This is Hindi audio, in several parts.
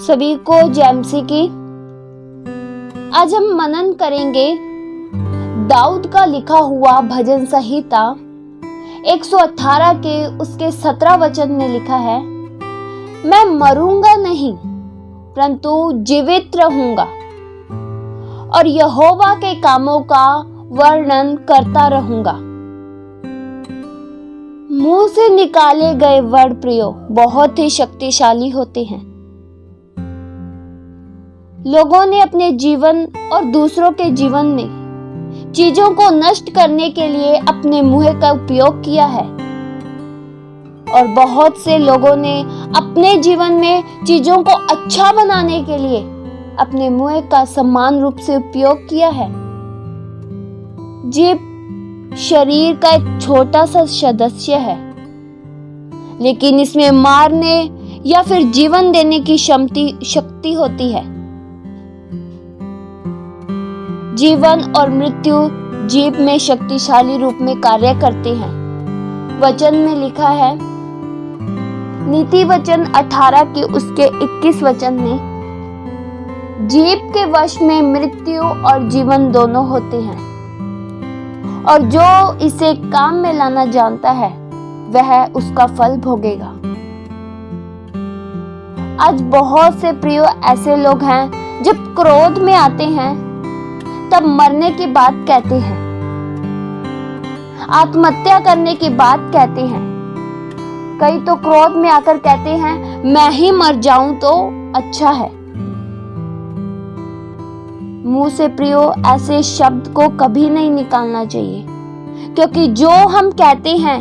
सभी को जैमसी की। आज हम मनन करेंगे दाऊद का लिखा हुआ भजन संहिता 118 के उसके 17 वचन में लिखा है, मैं मरूंगा नहीं परंतु जीवित रहूंगा और यहोवा के कामों का वर्णन करता रहूंगा। मुंह से निकाले गए वर्ड प्रियो बहुत ही शक्तिशाली होते हैं। लोगों ने अपने जीवन और दूसरों के जीवन में चीजों को नष्ट करने के लिए अपने मुंह का उपयोग किया है और बहुत से लोगों ने अपने जीवन में चीजों को अच्छा बनाने के लिए अपने मुंह का समान रूप से उपयोग किया है। जीभ शरीर का एक छोटा सा सदस्य है, लेकिन इसमें मारने या फिर जीवन देने की शक्ति होती है। जीवन और मृत्यु जीभ में शक्तिशाली रूप में कार्य करते हैं। वचन में लिखा है, नीति वचन 18 के उसके 21 वचन में, जीभ के वश में मृत्यु और जीवन दोनों होते हैं और जो इसे काम में लाना जानता है वह उसका फल भोगेगा। आज बहुत से प्रियो ऐसे लोग हैं जब क्रोध में आते हैं तब मरने की बात कहते हैं, आत्महत्या करने की बात कहते हैं। कई तो क्रोध में आकर कहते हैं मैं ही मर जाऊं तो अच्छा है। मुंह से प्रियो ऐसे शब्द को कभी नहीं निकालना चाहिए, क्योंकि जो हम कहते हैं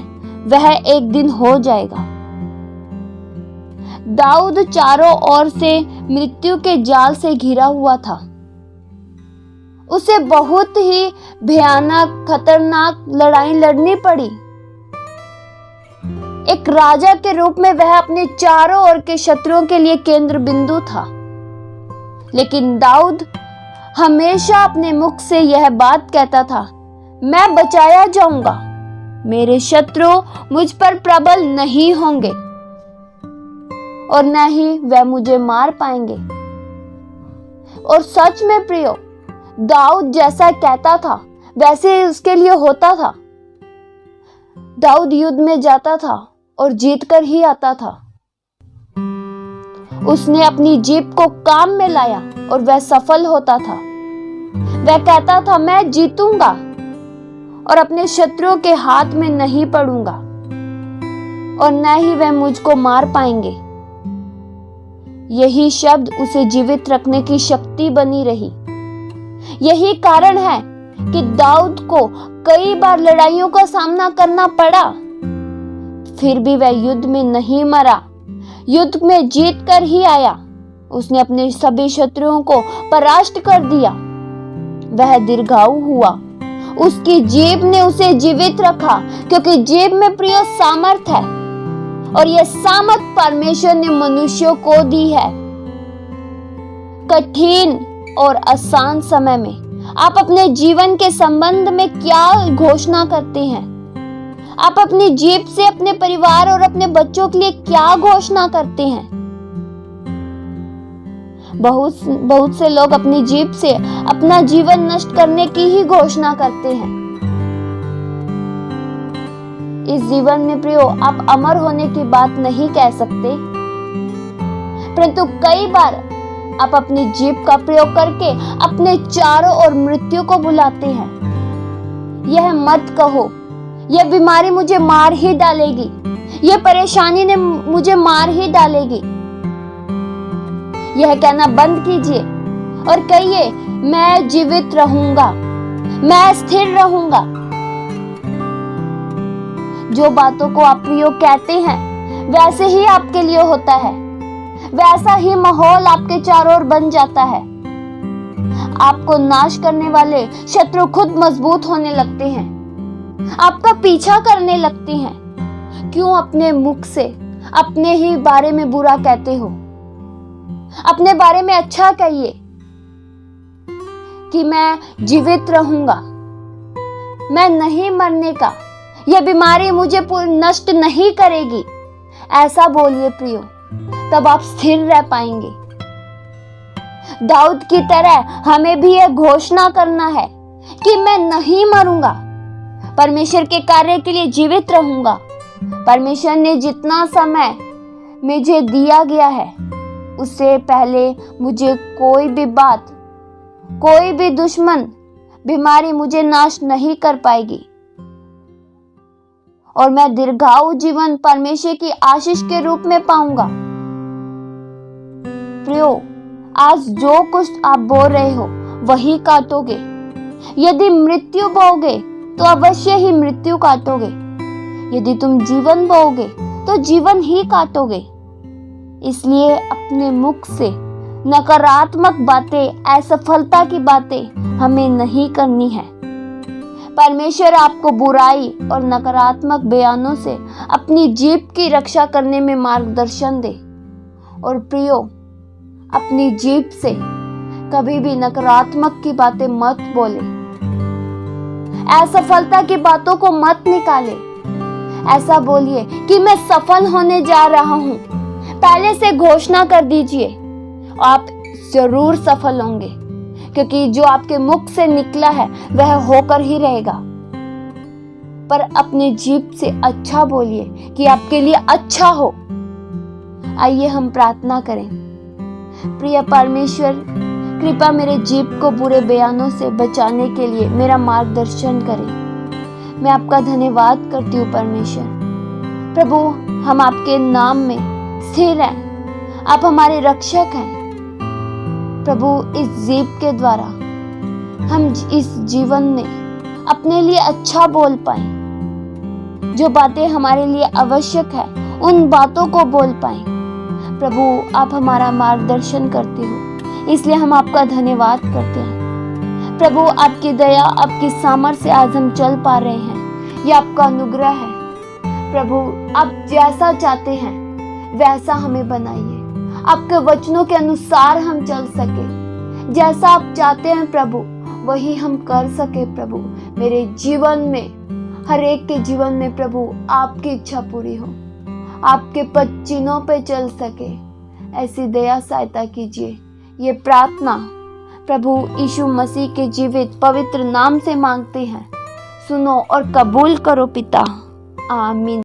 वह एक दिन हो जाएगा। दाऊद चारों ओर से मृत्यु के जाल से घिरा हुआ था। उसे बहुत ही भयानक खतरनाक लड़ाई लड़नी पड़ी। एक राजा के रूप में वह अपने चारों ओर के शत्रुओं के लिए केंद्र बिंदु था, लेकिन दाऊद हमेशा अपने मुख से यह बात कहता था, मैं बचाया जाऊंगा, मेरे शत्रु मुझ पर प्रबल नहीं होंगे और न ही वह मुझे मार पाएंगे। और सच में प्रियो, दाऊद जैसा कहता था वैसे उसके लिए होता था। दाऊद युद्ध में जाता था और जीत कर ही आता था। उसने अपनी जीभ को काम में लाया और वह सफल होता था। वह कहता था मैं जीतूंगा और अपने शत्रुओं के हाथ में नहीं पड़ूंगा और न ही वह मुझको मार पाएंगे। यही शब्द उसे जीवित रखने की शक्ति बनी रही। यही कारण है कि दाऊद को कई बार लड़ाइयों का सामना करना पड़ा, फिर भी वह युद्ध में नहीं मरा, युद्ध में जीत कर ही आया। उसने अपने सभी शत्रुओं को परास्त कर दिया। वह दीर्घायु हुआ। उसकी जीभ ने उसे जीवित रखा, क्योंकि जीभ में प्रिय सामर्थ है और यह सामर्थ परमेश्वर ने मनुष्यों को दी है। कठिन और आसान समय में आप अपने जीवन के संबंध में क्या घोषणा करते हैं? आप अपनी जीभ से अपने परिवार और अपने बच्चों के लिए क्या घोषणा करते हैं? बहुत से लोग अपनी जीभ से अपना जीवन नष्ट करने की ही घोषणा करते हैं। इस जीवन में प्रियो आप अमर होने की बात नहीं कह सकते, परंतु कई बार आप अपनी जीभ का प्रयोग करके अपने चारों ओर मृत्यु को बुलाते हैं। यह मत कहो, यह बीमारी मुझे मार ही डालेगी, यह परेशानी ने मुझे मार ही डालेगी। यह कहना बंद कीजिए और कहिए मैं जीवित रहूंगा, मैं स्थिर रहूंगा। जो बातों को आप प्रियो कहते हैं वैसे ही आपके लिए होता है, वैसा ही माहौल आपके चारों ओर बन जाता है। आपको नाश करने वाले शत्रु खुद मजबूत होने लगते हैं, आपका पीछा करने लगते हैं। क्यों अपने मुख से अपने ही बारे में बुरा कहते हो? अपने बारे में अच्छा कहिए कि मैं जीवित रहूंगा, मैं नहीं मरने का, यह बीमारी मुझे नष्ट नहीं करेगी। ऐसा बोलिए प्रियो, तब आप स्थिर रह पाएंगे। दाऊद की तरह हमें भी यह घोषणा करना है कि मैं नहीं मरूंगा, परमेश्वर के कार्य के लिए जीवित रहूंगा। परमेश्वर ने जितना समय मुझे दिया गया है, उससे पहले मुझे कोई भी बात, कोई भी दुश्मन, बीमारी मुझे नाश नहीं कर पाएगी और मैं दीर्घायु जीवन परमेश्वर की आशीष के रूप में पाऊंगा। प्रियो, आज जो कुछ आप बोल रहे हो वही काटोगे। यदि मृत्यु बोओगे तो अवश्य ही मृत्यु काटोगे। यदि तुम जीवन बोओगे तो जीवन ही काटोगे। इसलिए अपने मुख से नकारात्मक बातें, असफलता की बातें हमें नहीं करनी है। परमेश्वर आपको बुराई और नकारात्मक बयानों से अपनी जीभ की रक्षा करने में मार्गदर्शन दे। और प्रियो, अपनी जीभ से कभी भी नकारात्मक की बातें मत बोले, असफलता की बातों को मत निकाले। ऐसा बोलिए कि मैं सफल होने जा रहा हूं। पहले से घोषणा कर दीजिए, आप जरूर सफल होंगे, क्योंकि जो आपके मुख से निकला है वह होकर ही रहेगा। पर अपने जीभ से अच्छा बोलिए कि आपके लिए अच्छा हो। आइए हम प्रार्थना करें। प्रिय परमेश्वर, कृपा मेरे जीभ को बुरे बयानों से बचाने के लिए मेरा मार्गदर्शन करें। मैं आपका धन्यवाद करती हूँ परमेश्वर। प्रभु, हम आपके नाम में स्थिर हैं, आप हमारे रक्षक हैं। प्रभु, इस जीभ के द्वारा हम इस जीवन में अपने लिए अच्छा बोल पाए, जो बातें हमारे लिए आवश्यक है उन बातों को बोल पाए। प्रभु, आप हमारा मार्गदर्शन करते हो, इसलिए हम आपका धन्यवाद करते हैं। प्रभु, आपकी दया, आपकी सामर्थ्य से आज हम चल पा रहे हैं, यह आपका अनुग्रह है। प्रभु, आप जैसा चाहते हैं वैसा हमें बनाइए, आपके वचनों के अनुसार हम चल सके। जैसा आप चाहते हैं प्रभु, वही हम कर सके। प्रभु, मेरे जीवन में, हर एक के जीवन में प्रभु आपकी इच्छा पूरी हो, आपके पद चिन्हों पे चल सके, ऐसी दया सहायता कीजिए। ये प्रार्थना प्रभु यीशु मसीह के जीवित पवित्र नाम से मांगते हैं। सुनो और कबूल करो पिता। आमीन।